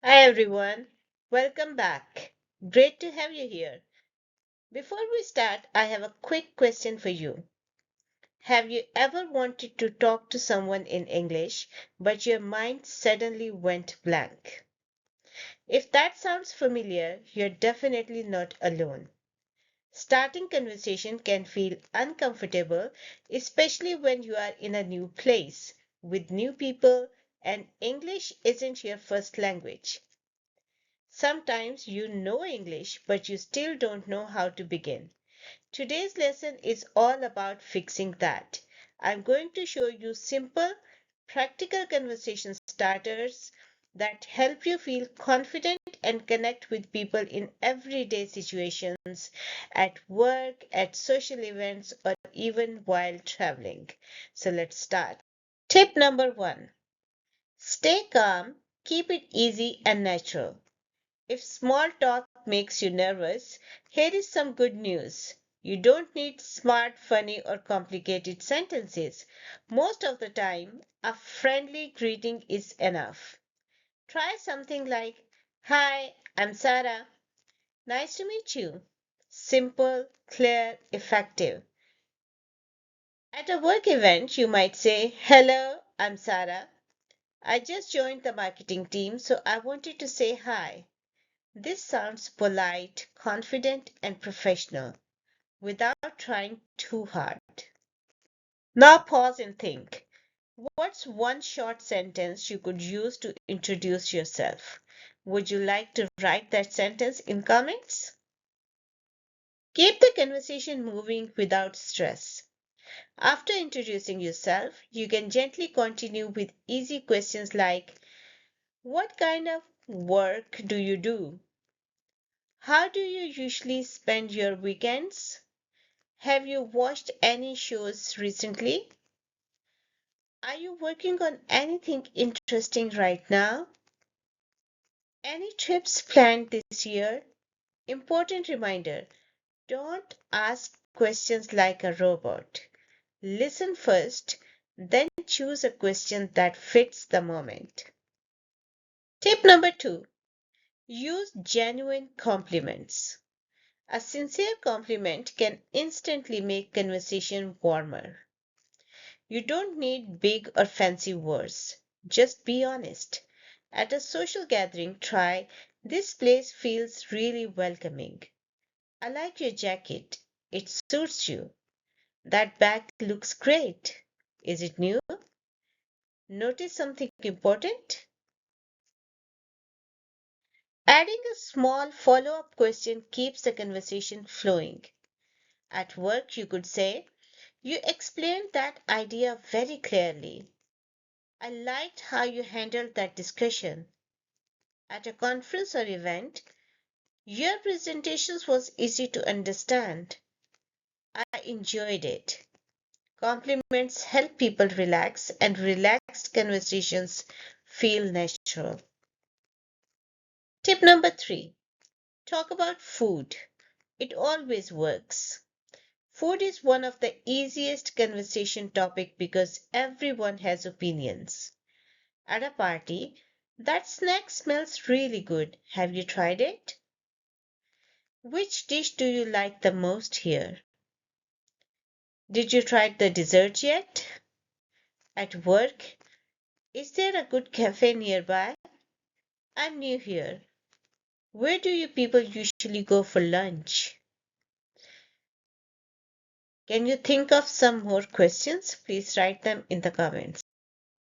Hi everyone, welcome back. Great to have you here. Before we start, I have a quick question for you. Have you ever wanted to talk to someone in English, but your mind suddenly went blank? If that sounds familiar, you're definitely not alone. Starting conversation can feel uncomfortable, especially when you are in a new place with new people and English isn't your first language. Sometimes you know English, but you still don't know how to begin. Today's lesson is all about fixing that. I'm going to show you simple, practical conversation starters that help you feel confident and connect with people in everyday situations, at work, at social events, or even while traveling. So let's start. Tip number one, stay calm, keep it easy and natural. If small talk makes you nervous, here is some good news. You don't need smart, funny, or complicated sentences. Most of the time, a friendly greeting is enough. Try something like, Hi, I'm Sarah. Nice to meet you. Simple, clear, effective. At a work event, you might say, Hello, I'm Sarah. I just joined the marketing team, so I wanted to say hi. This sounds polite, confident, and professional without trying too hard. Now pause and think. What's one short sentence you could use to introduce yourself? Would you like to write that sentence in comments? Keep the conversation moving without stress. After introducing yourself, you can gently continue with easy questions like, what kind of work do you do? How do you usually spend your weekends? Have you watched any shows recently? Are you working on anything interesting right now? Any trips planned this year? Important reminder, don't ask questions like a robot. Listen first, then choose a question that fits the moment. Tip number two, use genuine compliments. A sincere compliment can instantly make conversation warmer. You don't need big or fancy words. Just be honest. At a social gathering, try, this place feels really welcoming. I like your jacket. It suits you. That bag looks great. Is it new? Notice something important? Adding a small follow up question keeps the conversation flowing. At work, you could say, you explained that idea very clearly. I liked how you handled that discussion. At a conference or event, your presentations was easy to understand. I enjoyed it. Compliments help people relax and relaxed conversations feel natural. Tip number three, talk about food. It always works. Food is one of the easiest conversation topic because everyone has opinions. At a party, that snack smells really good. Have you tried it? Which dish do you like the most here? Did you try the dessert yet? At work, is there a good cafe nearby? I'm new here. Where do you people usually go for lunch? Can you think of some more questions? Please write them in the comments.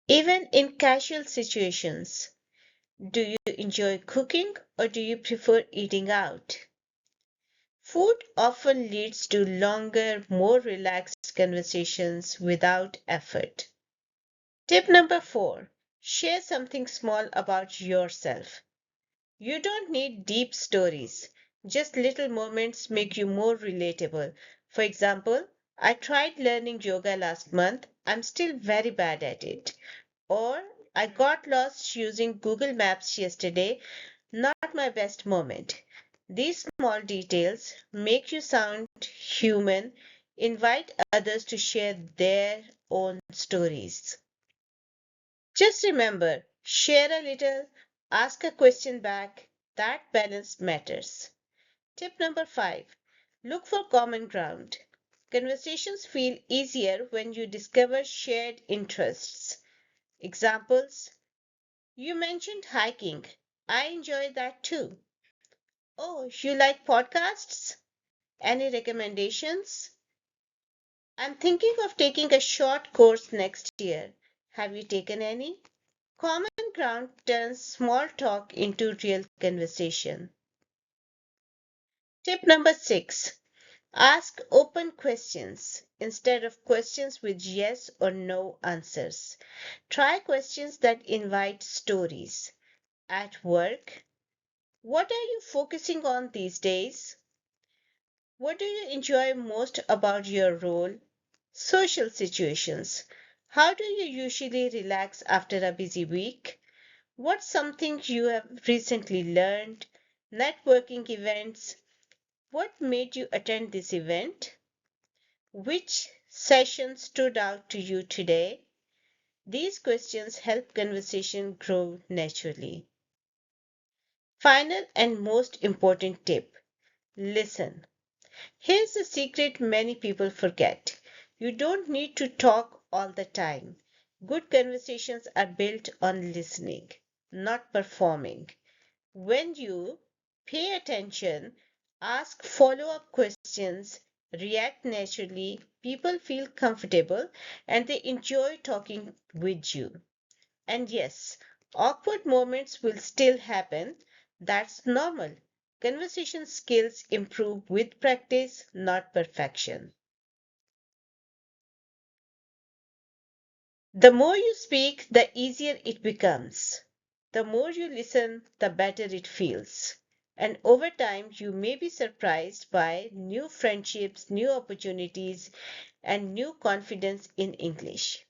Even in casual situations, do you enjoy cooking or do you prefer eating out? Food often leads to longer, more relaxed conversations without effort. Tip number four, share something small about yourself. You don't need deep stories, just little moments make you more relatable. For example, I tried learning yoga last month. I'm still very bad at it. Or I got lost using Google Maps yesterday. Not my best moment. These small details make you sound human, invite others to share their own stories. Just remember, share a little, ask a question back. That balance matters. Tip number 5, look for common ground. Conversations feel easier when you discover shared interests. Examples: you mentioned hiking. I enjoy that too. Oh, you like podcasts? Any recommendations? I'm thinking of taking a short course next year. Have you taken any? Common ground turns small talk into real conversation. Tip number 6, ask open questions instead of questions with yes or no answers. Try questions that invite stories. At work, what are you focusing on these days? What do you enjoy most about your role? Social situations. How do you usually relax after a busy week? What's something you have recently learned? Networking events. What made you attend this event? Which session stood out to you today? These questions help conversation grow naturally. Final and most important tip, listen. Here's a secret many people forget. You don't need to talk all the time. Good conversations are built on listening, not performing. When you pay attention, ask follow up questions, react naturally, people feel comfortable and they enjoy talking with you. And yes, awkward moments will still happen. That's normal. Conversation skills improve with practice, not perfection. The more you speak, the easier it becomes. The more you listen, the better it feels. And over time, you may be surprised by new friendships, new opportunities, and new confidence in English.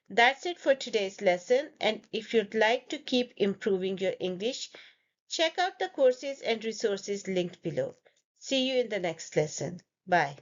That's it for today's lesson. And if you'd like to keep improving your English, check out the courses and resources linked below. See you in the next lesson. Bye.